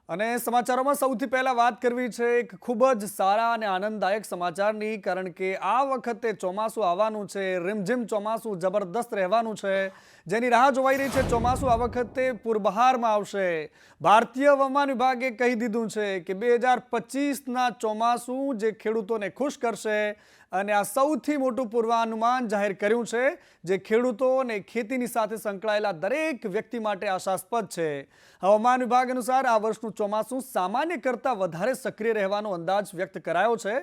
અને સમાચારોમાં સૌથી પહેલા વાત કરવી છે એક ખૂબ જ સારા અને આનંદદાયક સમાચારની, કારણ કે આ વખતે ચોમાસું આવવાનું છે. રીમઝીમ ચોમાસું જબરદસ્ત રહેવાનું છે, જેની રાહ જોવાઈ રહી છે. ચોમાસું આ વખતે પૂરબહારમાં આવશે. ભારતીય હવામાન વિભાગે કહી દીધું છે કે 2025ના ચોમાસું જે ખેડૂતોને ખુશ કરશે, અને આ સૌથી મોટું પૂર્વાનુમાન જાહેર કર્યું છે, જે ખેડૂતો અને ખેતીની સાથે સંકળાયેલા દરેક વ્યક્તિ માટે આશાસ્પદ છે. હવામાન વિભાગ અનુસાર આ વર્ષનું ચોમાસું સામાન્ય કરતાં વધારે સક્રિય રહેવાનો અંદાજ વ્યક્ત કરાયો છે.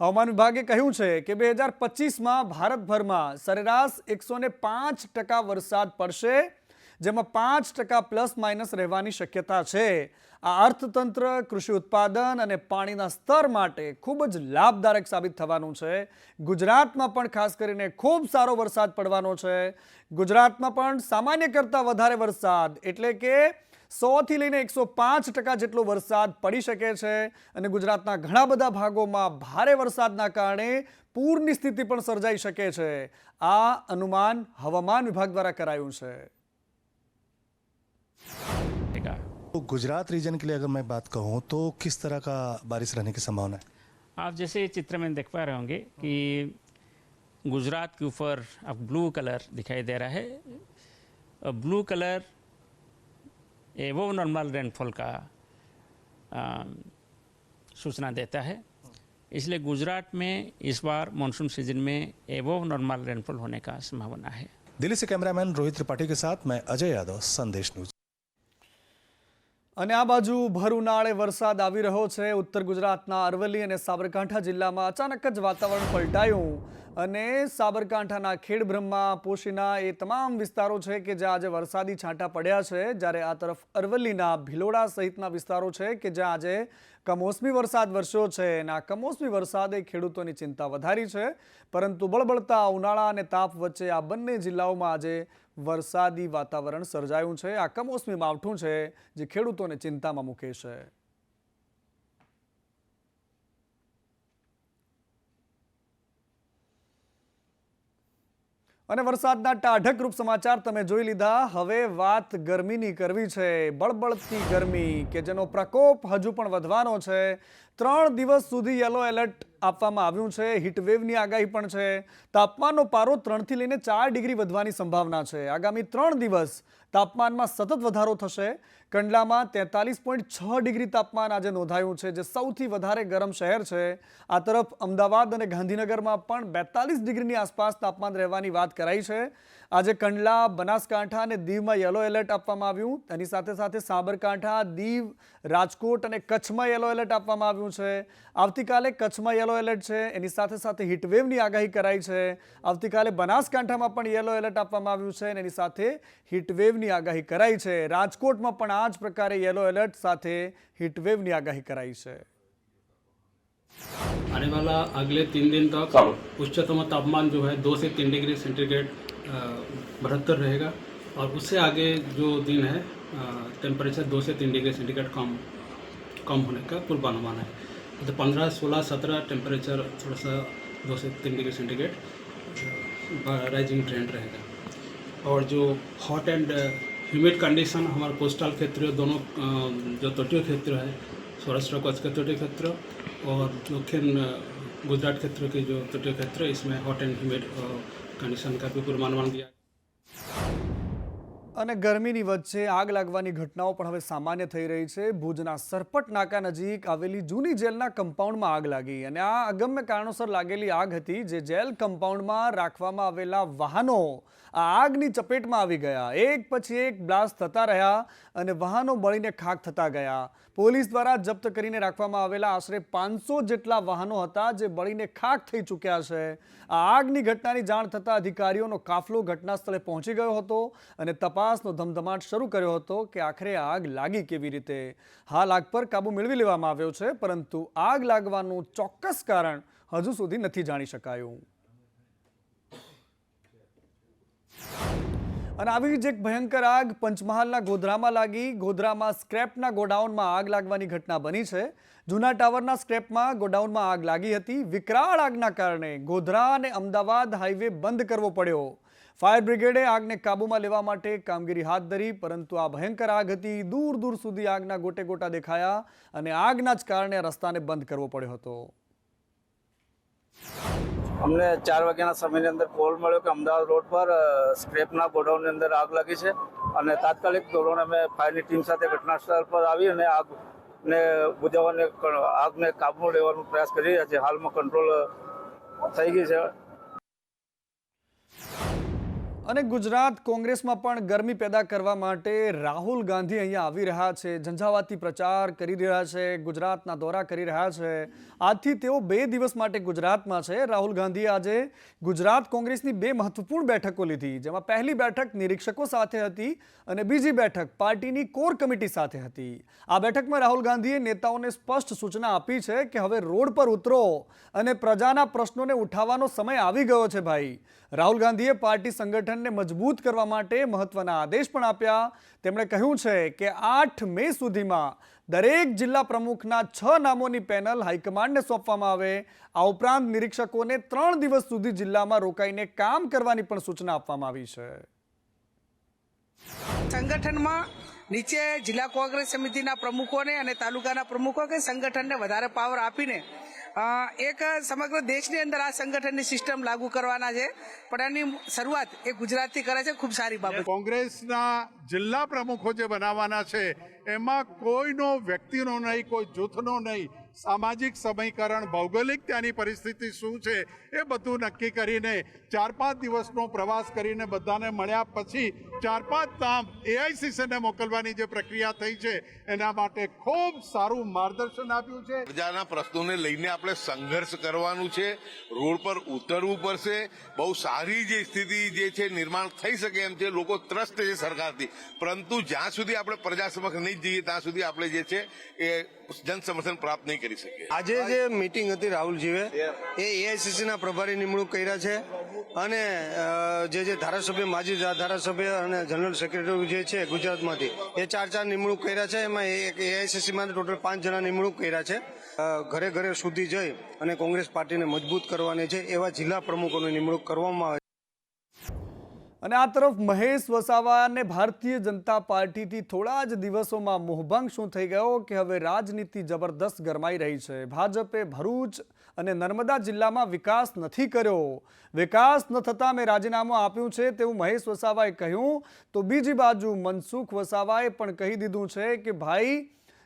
હવામાન વિભાગે કહ્યું છે કે 2025માં ભારતભરમાં સરેરાશ 105% વરસાદ પડશે, જેમાં 5% પ્લસ માઇનસ રહેવાની શક્યતા છે. આ અર્થતંત્ર, કૃષિ ઉત્પાદન અને પાણીના સ્તર માટે ખૂબ જ લાભદાયક સાબિત થવાનું છે. ગુજરાતમાં પણ ખાસ કરીને ખૂબ સારો વરસાદ પડવાનો છે. ગુજરાતમાં પણ સામાન્ય કરતાં વધારે વરસાદ એટલે કે 100થી લઈને 105% જેટલો વરસાદ પડી શકે છે. અને ગુજરાતના ઘણા બધા ભાગોમાં ભારે વરસાદના કારણે પૂરની સ્થિતિ પણ સર્જાઈ શકે છે. આ અનુમાન હવામાન વિભાગ દ્વારા કરાયું છે. तो गुजरात रीजन के लिए अगर मैं बात कहूँ तो किस तरह का बारिश रहने की संभावना है? आप जैसे चित्र में देख पा रहे होंगे कि गुजरात के ऊपर अब ब्लू कलर दिखाई दे रहा है. ब्लू कलर एवं नॉर्मल रेनफॉल का सूचना देता है. इसलिए गुजरात में इस बार मानसून सीजन में एवं नॉर्मल रेनफॉल होने का संभावना है. दिल्ली से कैमरामैन रोहित त्रिपाठी के साथ मैं अजय यादव, संदेश न्यूज. અને આ બાજુ ભર ઉનાળે વરસાદ આવી રહ્યો છે. ઉત્તર ગુજરાતના અરવલ્લી અને સાબરકાંઠા જિલ્લામાં અચાનક જ વાતાવરણ પલટાયું, અને સાબરકાંઠાના ખેડબ્રહ્મા, પોશીના એ તમામ વિસ્તારો છે કે જ્યાં આજે વરસાદી છાંટા પડ્યા છે. જ્યારે આ તરફ અરવલ્લીના ભિલોડા સહિતના વિસ્તારો છે કે જ્યાં આજે કમોસમી વરસાદ વરસ્યો છે. અને આ કમોસમી વરસાદે ખેડૂતોની ચિંતા વધારી છે. પરંતુ બળબળતા ઉનાળા અને તાપ વચ્ચે આ બંને જિલ્લાઓમાં આજે વરસાદી વાતાવરણ સર્જાયું છે. આ કમોસમી માવઠું છે જે ખેડૂતોને ચિંતામાં મૂકે છે. અને વરસાદના ટાઢકરૂપ સમાચાર તમે જોઈ લીધા. હવે વાત ગરમીની કરવી છે. બળબળતી ગરમી કે જેનો પ્રકોપ હજુ પણ વધવાનો છે. 3 દિવસ સુધી યલો એલર્ટ આપવામાં આવ્યું છે. હીટવેવની આગાહી પણ છે. તાપમાનનો પારો 3થી લઈને 4 ડિગ્રી વધવાની સંભાવના છે. આગામી 3 દિવસ તાપમાનમાં સતત વધારો થશે. કંડલામાં 43.6 ડિગ્રી તાપમાન આજે નોંધાયું છે, જે સૌથી વધારે ગરમ શહેર છે. આ તરફ અમદાવાદ અને ગાંધીનગરમાં પણ 42 ડિગ્રીની આસપાસ તાપમાન રહેવાની વાત કરાઈ છે. આજે કંડલા, બનાસકાંઠા અને દીવમાં યલો એલર્ટ આપવામાં આવ્યું. તેની સાથે સાથે સાબરકાંઠા, દીવ, રાજકોટ અને કચ્છમાં યલો એલર્ટ આપવામાં આવ્યું છે. આવતીકાલે કચ્છમાં યલો એલર્ટ છે. એની સાથે સાથે હીટવેવની આગાહી કરાઈ છે. આવતીકાલે બનાસકાંઠામાં પણ યલો એલર્ટ આપવામાં આવ્યું છે અને એની સાથે હીટવેવની આગાહી કરાઈ છે. રાજકોટમાં પણ આ જ પ્રકારે યલો એલર્ટ સાથે हीटवेव आगाही कराई है. आने वाला अगले 3 दिन तक उच्चतम तापमान जो है 2 से 3 डिग्री सेंटीग्रेड बढ़तर रहेगा, और उससे आगे जो दिन है टेम्परेचर 2 से 3 डिग्री सेंटीग्रेड कम होने का पूर्वानुमान है. तो 15, 16, 17 टेम्परेचर थोड़ा सा 2 से 3 डिग्री सेंटीग्रेड राइजिंग ट्रेंड रहेगा. और जो हॉट एंड ह्यूमिड कंडीशन हमारे कोस्टल क्षेत्र दोनों जो तटीय क्षेत्र है, सौराष्ट्र कच्छ के तटीय क्षेत्र और दक्षिण गुजरात क्षेत्र के जो तटीय क्षेत्र, इसमें हॉट एंड ह्यूमिड कंडीशन का भी पूर्वानुमान दिया. અને ગરમીની વચ્ચે આગ લાગવાની ઘટનાઓ પણ હવે સામાન્ય થઈ રહી છે. ભુજના સરપટ નાકા નજીક આવેલી જૂની જેલના કમ્પાઉન્ડમાં આગ લાગી, અને આ અગમ્ય કારણોસર લાગેલી આગ હતી, જે જેલ કમ્પાઉન્ડમાં રાખવામાં આવેલા વાહનો આ આગની ચપેટમાં આવી ગયા. એક પછી એક બ્લાસ્ટ થતા રહ્યા અને વાહનો બળીને ખાખ થતા ગયા. પોલીસ દ્વારા જપ્ત કરીને રાખવામાં આવેલા આશરે 500 જેટલા વાહનો હતા, જે બળીને ખાખ થઈ ચૂક્યા છે. આ આગની ઘટનાની જાણ થતાં અધિકારીઓનો કાફલો ઘટના સ્થળે પહોંચી ગયો હતો અને તપાસનો ધમધમાટ શરૂ કર્યો હતો કે આખરે આગ લાગી કેવી રીતે. હાલ આગ પર કાબુ મેળવી લેવામાં આવ્યો છે, પરંતુ આગ લાગવાનું ચોક્કસ કારણ હજુ સુધી નથી જાણી શકાયું. અને આવી જ એક ભયંકર આગ પંચમહાલના ગોધરામાં લાગી. ગોધરામાં સ્ક્રેપના ગોડાઉનમાં આગ લાગવાની ઘટના બની છે. જૂના ટાવરના સ્ક્રેપમાં ગોડાઉનમાં આગ લાગી હતી. વિકરાળ આગના કારણે ગોધરા અને અમદાવાદ હાઈવે બંધ કરવો પડ્યો. ફાયર બ્રિગેડે આગને કાબૂમાં લેવા માટે કામગીરી હાથ ધરી, પરંતુ આ ભયંકર આગ હતી. દૂર દૂર સુધી આગના ગોટે ગોટા દેખાયા અને આગના જ કારણે રસ્તાને બંધ કરવો પડ્યો હતો. અમને 4 વાગ્યાના સમયની અંદર કોલ મળ્યો કે અમદાવાદ રોડ પર સ્ક્રેપના ગોડાઉનની અંદર આગ લાગી છે અને તાત્કાલિક ધોરણે અમે ફાયરની ટીમ સાથે ઘટના સ્થળ પર આવી અને આગને બુઝાવવાને આગને કાબૂમાં લેવાનો પ્રયાસ કરી રહ્યા છે. હાલમાં કંટ્રોલ થઈ ગઈ છે. અને ગુજરાત કોંગ્રેસમાં પણ ગરમી પેદા કરવા માટે રાહુલ ગાંધી અહીંયા આવી રહ્યા છે. ઝંઝાવાતી પ્રચાર કરી રહ્યા છે, ગુજરાતના દોરા કરી રહ્યા છે. આજથી તેઓ 2 દિવસ માટે ગુજરાતમાં છે. રાહુલ ગાંધીએ આજે ગુજરાત કોંગ્રેસની 2 મહત્વપૂર્ણ બેઠકો લીધી, જેમાં પહેલી બેઠક નિરીક્ષકો સાથે હતી અને બીજી બેઠક પાર્ટીની કોર કમિટી સાથે હતી. આ બેઠકમાં રાહુલ ગાંધીએ નેતાઓને સ્પષ્ટ સૂચના આપી છે કે હવે રોડ પર ઉતરો અને પ્રજાના પ્રશ્નોને ઉઠાવવાનો સમય આવી ગયો છે. ભાઈ, રાહુલ ગાંધીએ પાર્ટી સંગઠનને મજબૂત કરવા માટે મહત્વના આદેશ પણ આપ્યા. તેમણે કહ્યું છે કે 8 મે સુધીમાં દરેક જિલ્લા પ્રમુખના 6 નામોની પેનલ હાઈકમાન્ડને સોંપવામાં આવે. આ ઉપરાંત નિરીક્ષકોને 3 દિવસ સુધી જિલ્લામાં રોકાઈને કામ કરવાની પણ સૂચના આપવામાં આવી છે. સંગઠનમાં નીચે જિલ્લા કોંગ્રેસ સમિતિના પ્રમુખોને અને તાલુકાના પ્રમુખો કે સંગઠનને વધારે પાવર આપીને એક સમગ્ર દેશની અંદર આ સંગઠનની સિસ્ટમ લાગુ કરવાના છે. પણ એની શરૂઆત એ ગુજરાતથી કરે છે. ખૂબ સારી બાબત. કોંગ્રેસના જિલ્લા પ્રમુખો જે બનાવવાના છે એમાં કોઈનો વ્યક્તિનો નહીં, કોઈ જૂથનો નહીં, સામાજિક સમીકરણ, ભૌગોલિક ત્યાંની પરિસ્થિતિ શું છે એ બધું નક્કી કરીને 4-5 દિવસનો પ્રવાસ કરીને બધાને મળ્યા પછી 4-5 નામ એઆઈસીસીને મોકલવાની જે પ્રક્રિયા થઈ છે એના માટે ખૂબ સારું માર્ગદર્શન આપ્યું છે. પ્રજાના પ્રશ્નોને લઈને આપણે સંઘર્ષ કરવાનું છે, રોડ પર ઉતરવું પડશે. બહુ સારી જે સ્થિતિ જે છે નિર્માણ થઈ શકે એમ છે. લોકો ત્રસ્ત છે સરકારથી, પરંતુ જ્યાં સુધી આપણે પ્રજા સમક્ષ નહીં જઈએ ત્યાં સુધી આપણે જે છે એ જન સમર્થન પ્રાપ્ત નહીં કરી શકીએ. આજે જે મીટિંગ હતી રાહુલજીએ એ એઆઈસીસીના પ્રભારી નિમણૂક કર્યા છે અને જે ધારાસભ્ય, માજી ધારાસભ્ય અને જનરલ સેક્રેટરી જે છે ગુજરાતમાંથી એ 4 નિમણૂક કર્યા છે. એમાં એક એઆઈસીસીમાં ટોટલ 5 જણા નિમણૂક કર્યા છે. ઘરે ઘરે સુધી જઈ અને કોંગ્રેસ પાર્ટીને મજબૂત કરવાની છે એવા જિલ્લા પ્રમુખોની નિમણૂક કરવામાં આવે. અને આ તરફ મહેશ વસાવાને ભારતીય જનતા પાર્ટીથી થોડા જ દિવસોમાં મોહભંગ શું થઈ ગયો કે હવે રાજનીતિ જબરદસ્ત ગરમાઈ રહી છે. ભાજપે ભરૂચ અને નર્મદા જિલ્લામાં વિકાસ નથી કર્યો. વિકાસ ન થતાં મેં રાજીનામું આપ્યું છે તેવું મહેશ વસાવાએ કહ્યું. તો બીજી બાજુ મનસુખ વસાવાએ પણ કહી દીધું છે કે ભાઈ,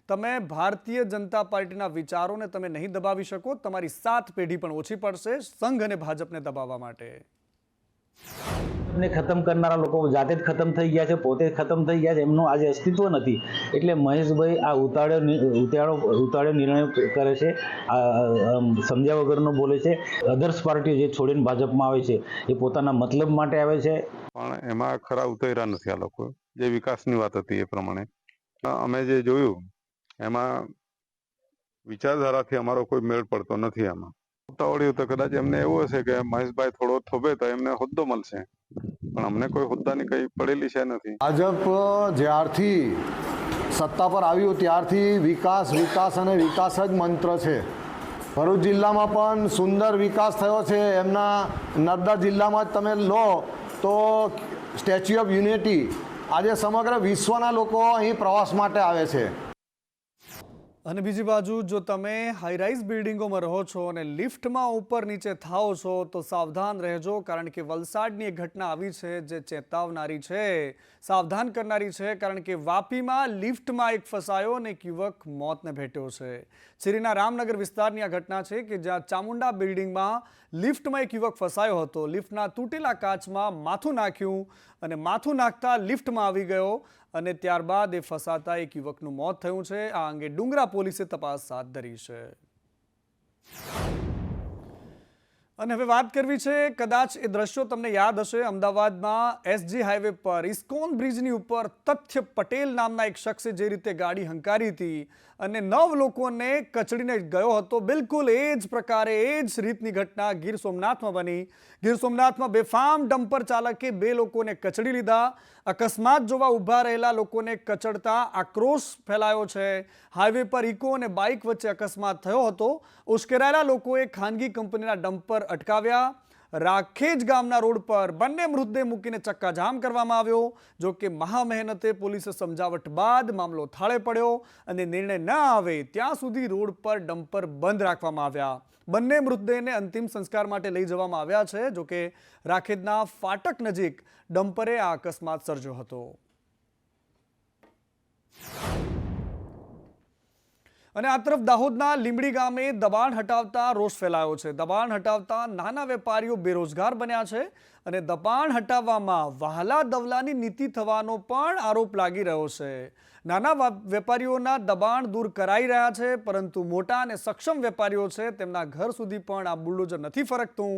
તમે ભારતીય જનતા પાર્ટીના વિચારોને તમે નહીં દબાવી શકો. તમારી 7 પેઢી પણ ઓછી પડશે સંઘ અને ભાજપને દબાવવા માટે. ને ખતમ કરનારા લોકો જાતે જ ખતમ થઈ ગયા છે, પોતે ખતમ થઈ ગયા છે, એમનું આજે અસ્તિત્વ નથી. એટલે મહેશભાઈ આ ઉતાળ્યો નિર્ણય કરે છે, સમજ્યા વગરનો બોલે છે. અધર્સ પાર્ટી જે છોડીને ભાજપમાં આવે છે એ પોતાના મતલબ માટે આવે છે, પણ એમાં ખરા ઉતર્યા નથી આ લોકો. જે વિકાસની વાત હતી એ પ્રમાણે અમે જે જોયું એમાં વિચારધારાથી અમારો કોઈ મેળ પડતો નથી. આમાં ઉતાવળ્યું તો કદાચ એમને એવું હશે કે મહેશભાઈ થોડો થોભે તો એમને હોદ્દો મળશે, પણ અમને કોઈ હોદ્દાની કઈ પડેલી છે નથી. ભાજપ જ્યારથી સત્તા પર આવ્યું ત્યારથી વિકાસ વિકાસ અને વિકાસ જ મંત્ર છે. ભરૂચ જિલ્લામાં પણ સુંદર વિકાસ થયો છે. એમના નર્મદા જિલ્લામાં જ તમે લો તો સ્ટેચ્યુ ઓફ યુનિટી આજે સમગ્ર વિશ્વના લોકો અહીં પ્રવાસ માટે આવે છે. અને બીજી બાજુ જો તમે હાઈરાઇઝ બિલ્ડિંગોમાં રહો છો અને લિફ્ટમાં ઉપર નીચે થાઓ છો તો સાવધાન રહેજો, કારણ કે વલસાડની એક ઘટના આવી છે જે ચેતવનારી છે, સાવધાન કરનારી છે. કારણ કે વાપીમાં લિફ્ટમાં એક ફસાયો અને એક યુવક મોતને ભેટ્યો છે. ચીરીના રામનગર વિસ્તારની આ ઘટના છે કે જ્યાં ચામુંડા બિલ્ડિંગમાં લિફ્ટમાં એક યુવક ફસાયો હતો. લિફ્ટના તૂટેલા કાચમાં માથું નાખ્યું અને માથું નાખતા લિફ્ટમાં આવી ગયો અને ત્યારબાદ એ ફસાતા એક યુવકનું મોત થયું છે. આ અંગે ડુંગરા પોલીસે તપાસ હાથ ધરી છે. અને હવે વાત કરવી છે, કદાચ એ દ્રશ્યો તમને યાદ હશે, અમદાવાદમાં એસજી હાઈવે પર ઇસ્કોન બ્રિજની ઉપર તથ્ય પટેલ નામના એક શખ્સે જે રીતે ગાડી હંકારી હતી અને 9 લોકોને કચડીને ગયો હતો, બિલકુલ એ જ પ્રકારે એ જ રીતની ઘટના ગીર સોમનાથમાં બની. ગીર સોમનાથમાં બેફામ ડમ્પર ચાલકે 2 લોકોને કચડી લીધા. અકસ્માત જોવા ઊભા રહેલા લોકોને કચડતા આક્રોશ ફેલાયો છે. હાઈવે પર ઇકો અને બાઇક વચ્ચે અકસ્માત થયો હતો. ઉશ્કેરાયેલા લોકોએ ખાનગી કંપનીના ડમ્પર અટકાવ્યા. રાખેજ ગામના રોડ પર બંને મૃતદેહ મૂકીને ચક્કાજામ કરવામાં આવ્યો. જો કે મહામહેનતે પોલીસે સમજાવટ બાદ મામલો થાળે પડ્યો અને નિર્ણય ન આવે ત્યાં સુધી રોડ પર ડમ્પર બંધ રાખવામાં આવ્યા. બંને મૃતદેહને અંતિમ સંસ્કાર માટે લઈ જવામાં આવ્યા છે. જો કે રાખેજના ફાટક નજીક ડમ્પરે આ અકસ્માત સર્જ્યો હતો. અને આ તરફ દાહોદના લીંબડી ગામે દબાણ હટાવતા રોષ ફેલાયો છે. દબાણ હટાવતા નાના વેપારીઓ બેરોજગાર બન્યા છે અને દબાણ હટાવવામાં વહાલા દવલાની નીતિ થવાનો પણ આરોપ લાગી રહ્યો છે. નાના વેપારીઓના દબાણ દૂર કરાઈ રહ્યા છે, પરંતુ મોટા અને સક્ષમ વેપારીઓ છે તેમના ઘર સુધી પણ આ બુલડોઝર નથી ફરકતું.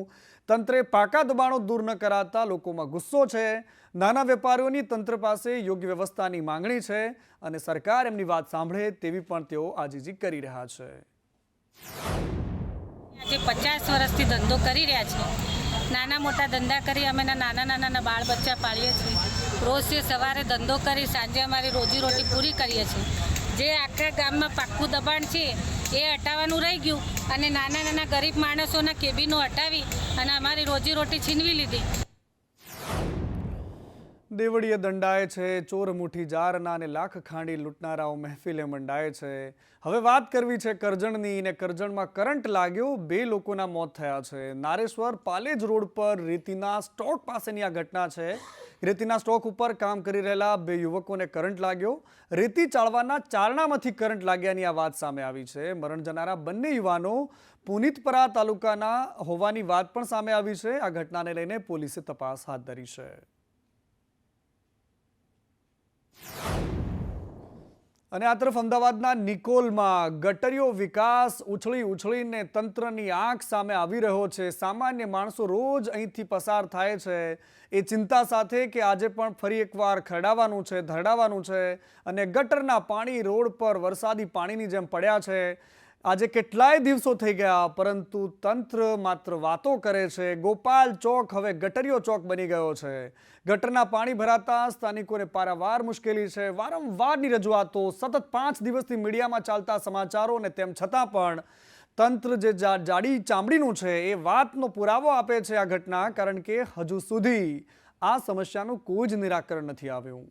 તંત્રે પાકા દબાણો દૂર ન કરાતા લોકોમાં ગુસ્સો છે. નાના વેપારીઓની તંત્ર પાસે યોગ્ય વ્યવસ્થાની માંગણી છે અને સરકાર એમની વાત સાંભળે તેવી પણ તેઓ આજીજી કરી રહ્યા છે. આજે 50 વર્ષથી ધંધો કરી રહ્યા છે. નાના મોટા ધંધા કરી અમે નાના બાળ બચ્ચા પાળીએ છીએ. રોજ સવારે ધંધો કરી સાંજે અમારી રોજીરોટી પૂરી કરીએ છીએ. જે આખા ગામમાં પાક્કું દબાણ છે એ હટાવવાનું રહી ગયું અને નાના ગરીબ માણસોના કેબિનો હટાવી અને અમારી રોજીરોટી છીનવી લીધી. દેવળીએ દંડાય છે, ચોર મુઠ્ઠી જારના અને લાખ ખાંડી લૂંટનારાઓ મહેફિલે મંડાય છે. હવે વાત કરવી છે કરજણની. ને કરજણમાં કરંટ લાગ્યો, 2 લોકોના મોત થયા છે. નારેશ્વર પાલેજ રોડ પર રેતીના સ્ટોક પાસેની આ ઘટના છે. રેતીના સ્ટોક ઉપર કામ કરી રહેલા 2 યુવકોને કરંટ લાગ્યો. રેતી ચાળવાના ચારણામાંથી કરંટ લાગ્યાની આ વાત સામે આવી છે. મરણ જનારા બંને યુવાનો પુનિતપરા તાલુકાના હોવાની વાત પણ સામે આવી છે. આ ઘટનાને લઈને પોલીસે તપાસ હાથ ધરી છે. અને આ તરફ અમદાવાદના નિકોલમાં ગટરીયો વિકાસ ઉછળીને તંત્રની આંખ સામે આવી રહ્યો છે. સામાન્ય માણસો રોજ અહીંથી પસાર થાય છે એ ચિંતા સાથે કે આજે પણ ફરી એકવાર ધરડાવવાનું છે અને ગટરના પાણી રોડ પર વરસાદી પાણીની જેમ પડ્યા છે. આજે કેટલાય દિવસો થઈ ગયા, પરંતુ તંત્ર માત્ર વાતો કરે છે. ગોપાલ ચોક હવે ગટરીયો ચોક બની ગયો છે. ગટરના પાણી ભરાતા સ્થાનિકોને પારાવાર મુશ્કેલી છે. વારંવારની રજૂઆતો, સતત 5 દિવસથી મીડિયામાં ચાલતા સમાચારો અને તેમ છતાં પણ તંત્ર જે જાડી ચામડીનું છે એ વાતનો પુરાવો આપે છે આ ઘટના, કારણ કે હજુ સુધી આ સમસ્યાનું કોઈ જ નિરાકરણ નથી આવ્યું.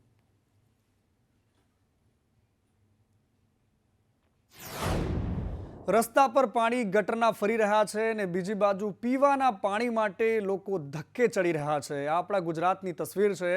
રસ્તા પર પાણી ગટરના ફરી રહ્યા છે અને બીજી બાજુ પીવાના પાણી માટે લોકો ધક્કે ચડી રહ્યા છે. આ આપણા ગુજરાતની તસવીર છે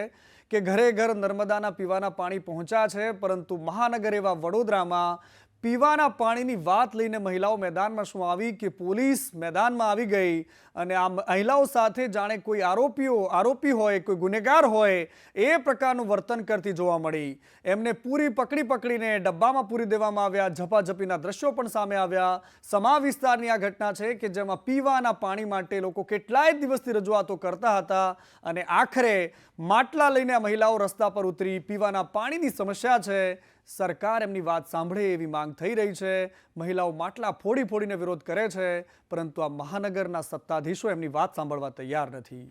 કે ઘરે ઘર નર્મદાના પીવાના પાણી પહોંચ્યા છે, પરંતુ મહાનગર એવા વડોદરામાં પીવાના પાણીની વાત લઈને મહિલાઓ મેદાનમાં શું આવી કે પોલીસ મેદાનમાં આવી ગઈ અને આ મહિલાઓ સાથે જાણે કોઈ આરોપી હોય, કોઈ ગુનેગાર હોય એ પ્રકારનું વર્તન કરતી જોવા મળી. એમને પૂરી પકડીને ડબ્બામાં પૂરી દેવામાં આવ્યા. ઝપાઝપીના દ્રશ્યો પણ સામે આવ્યા. સમા વિસ્તારની આ ઘટના છે કે જેમાં પીવાના પાણી માટે લોકો કેટલાય દિવસથી રજૂઆતો કરતા હતા અને આખરે માટલા લઈને આ મહિલાઓ રસ્તા પર ઉતરી. પીવાના પાણીની સમસ્યા છે, સરકાર એમની વાત સાંભળે એવી માંગ થઈ રહી છે. મહિલાઓ માટલા ફોડીને વિરોધ કરે છે, પરંતુ આ મહાનગરના સત્તાધીશો એમની વાત સાંભળવા તૈયાર નથી.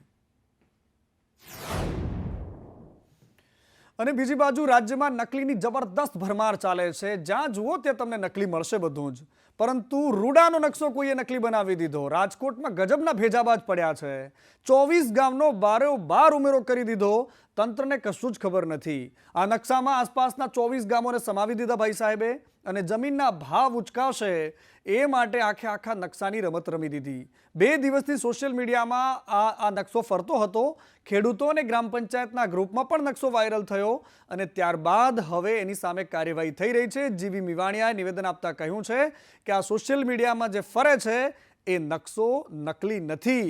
અને બીજી બાજુ રાજ્યમાં નકલીની જબરદસ્ત ભરમાર ચાલે છે. જ્યાં જુઓ ત્યાં તમને નકલી મળશે બધું જ, પરંતુ રૂડાનો નકશો કોઈએ નકલી બનાવી દીધો. રાજકોટમાં ગજબના ભેજાબાજ પડ્યા છે. 24 ગામનો બારોબાર ઉમેરો કરી દીધો. તંત્રને કશું જ ખબર નથી. આ નકશામાં આસપાસના 24 ગામોને સમાવી દીધા ભાઈ સાહેબે, અને જમીનના ભાવ ઉચકાવશે એ માટે આખા નકશાની રમત રમી દીધી. 2 દિવસથી સોશિયલ મીડિયામાં આ નકશો ફરતો હતો. ખેડૂતો અને ગ્રામ પંચાયતના ગ્રુપમાં પણ નકશો વાયરલ થયો અને ત્યારબાદ હવે એની સામે કાર્યવાહી થઈ રહી છે. જીવી મેવાણીયાએ નિવેદન આપતા કહ્યું છે કે આ સોશિયલ મીડિયામાં જે ફરે છે એ નકશો નકલી નથી.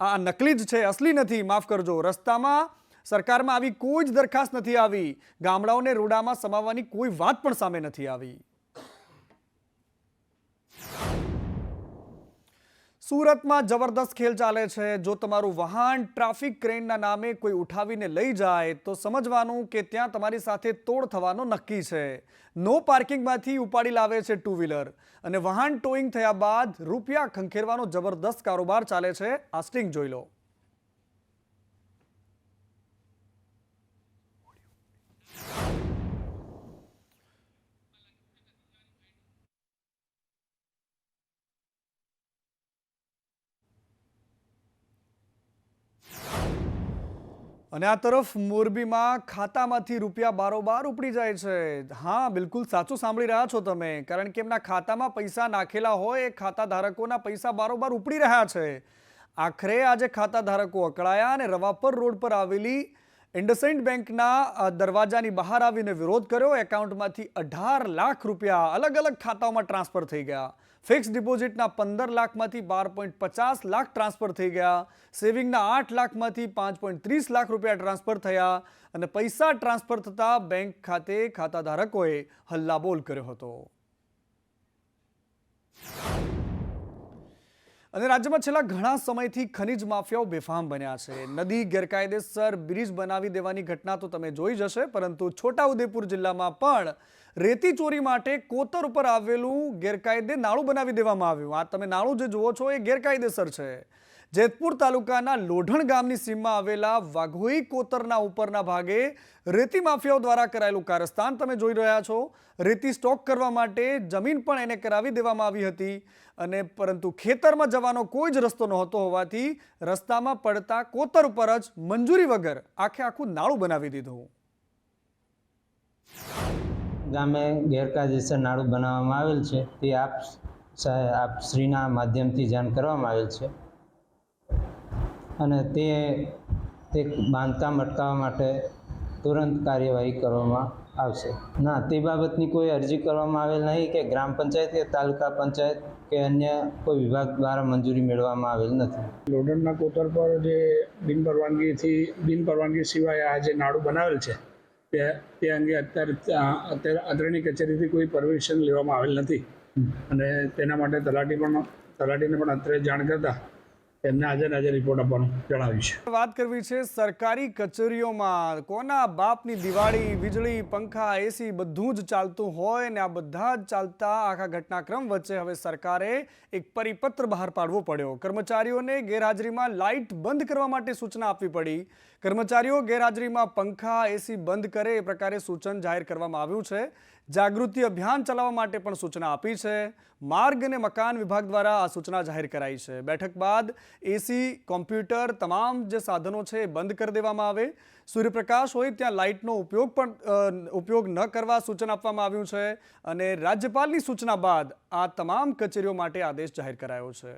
આ નકલી જ છે, અસલી નથી. માફ કરજો. રસ્તામાં સરકારમાં આવી કોઈ જ દરખાસ્ત નથી આવી. ગામડાઓને રૂડામાં સમાવવાની કોઈ વાત પણ સામે નથી આવી. સુરતમાં જબરદસ્ત ખેલ ચાલે છે. જો તમારું વાહન ટ્રાફિક ક્રેનના નામે કોઈ ઉઠાવીને લઈ જાય તો સમજવાનું કે ત્યાં તમારી સાથે તોડ થવાનો નક્કી છે. નો પાર્કિંગમાંથી ઉપાડી લાવે છે 2 વ્હીલર અને વાહન ટોઈંગ થયા બાદ રૂપિયા ખંખેરવાનો જબરદસ્ત કારોબાર ચાલે છે. આ સ્ટિંગ જોઈ લો. અને આ તરફ મોરબીમાં ખાતામાંથી રૂપિયા બારોબાર ઉપડી જાય છે. હા, બિલકુલ સાચું સાંભળી રહ્યા છો તમે, કારણ કે એમના ખાતામાં પૈસા નાખેલા હોય એ ખાતા ધારકોના પૈસા બારોબાર ઉપડી રહ્યા છે. આખરે આજે ખાતા ધારકો અકળાયા અને રવાપર રોડ પર આવેલી ઇન્ડસઇન્ડ બેંકના દરવાજાની બહાર આવીને વિરોધ કર્યો. એકાઉન્ટમાંથી 18 લાખ રૂપિયા અલગ અલગ ખાતાઓમાં ટ્રાન્સફર થઈ ગયા. ફિક્સ ડિપોઝિટના 15 લાખમાંથી 12.50 લાખ ટ્રાન્સફર થઈ ગયા. સેવિંગના 8 લાખમાંથી 5.30 લાખ રૂપિયા ટ્રાન્સફર થયા અને પૈસા ટ્રાન્સફર થતા બેંક ખાતે ખાતા ધારકોએ હલ્લાબોલ કર્યો હતો. અને રાજ્યમાં છેલ્લા ઘણા સમયથી ખનીજ માફિયાઓ બેફામ બન્યા છે. નદી ગેરકાયદેસર બ્રિજ બનાવી દેવાની ઘટના તો તમે જોઈ જશે, પરંતુ છોટાઉદેપુર જિલ્લામાં પણ રેતી ચોરી માટે કોતર ઉપર આવેલું ગેરકાયદે નાળું બનાવી દેવામાં આવ્યું. આ તમે નાળું જે જુઓ છો એ ગેરકાયદેસર છે. જેતપુર તાલુકાના લોઢણ ગામની સીમમાં આવેલા વાઘોઈ કોતરના ઉપરના ભાગે રેતી માફિયાઓ દ્વારા કરાયેલું કારસ્તાન તમે જોઈ રહ્યા છો. રેતી સ્ટોક કરવા માટે જમીન પણ એને કરાવી દેવામાં આવી હતી, અને પરંતુ ખેતરમાં જવાનો કોઈ જ રસ્તો નહોતો હોવાથી રસ્તામાં પડતા કોતર ઉપર જ મંજૂરી વગર આખું નાળું બનાવી દીધું. ગામે ગેરકાયદેસર નાળું બનાવવામાં આવેલ છે તે આપ શ્રીના માધ્યમથી જાણ કરવામાં આવેલ છે, અને તે બાંધકામ અટકાવવા માટે તુરંત કાર્યવાહી કરવામાં આવશે. ના, તે બાબતની કોઈ અરજી કરવામાં આવેલ નહીં કે ગ્રામ પંચાયત કે તાલુકા પંચાયત કે અન્ય કોઈ વિભાગ દ્વારા મંજૂરી મેળવવામાં આવેલ નથી. લોઢણના કોતર પર જે બિનપરવાનગી સિવાય આ જે નાળું બનાવેલ છે તે અંગે અત્યારે આદરણીય કચેરીથી કોઈ પરમિશન લેવામાં આવેલ નથી, અને તેના માટે તલાટીને પણ અત્યારે જાણ કરતા એમને આજે રિપોર્ટ આપવાનું જણાવ્યું છે. વાત કરવી છે સરકારી કચેરીઓમાં કોના બાપની દિવાળી, વીજળી, પંખા, એસી બધું જ ચાલતું હોય ને આ બધા જ ચાલતા આખા ઘટનાક્રમ વચ્ચે હવે સરકારે એક પરિપત્ર બહાર પાડવો પડ્યો. કર્મચારીઓને ગેરહાજરીમાં લાઇટ બંધ કરવા માટે સૂચના આપવી પડી. કર્મચારીઓ ગેરહાજરીમાં પંખા, એસી બંધ કરે એ પ્રકારે સૂચન જાહેર કરવામાં આવ્યું છે. જાગૃતિ અભિયાન ચલાવવા માટે પણ સૂચના આપી છે. માર્ગ અને મકાન વિભાગ દ્વારા આ સૂચના જાહેર કરાઈ છે. બેઠક બાદ એસી, કોમ્પ્યુટર, તમામ જે સાધનો છે એ બંધ કરી દેવામાં આવે. સૂર્યપ્રકાશ હોય ત્યાં લાઇટનો ઉપયોગ ન કરવા સૂચન આપવામાં આવ્યું છે, અને રાજ્યપાલની સૂચના બાદ આ તમામ કચેરીઓ માટે આદેશ જાહેર કરાયો છે.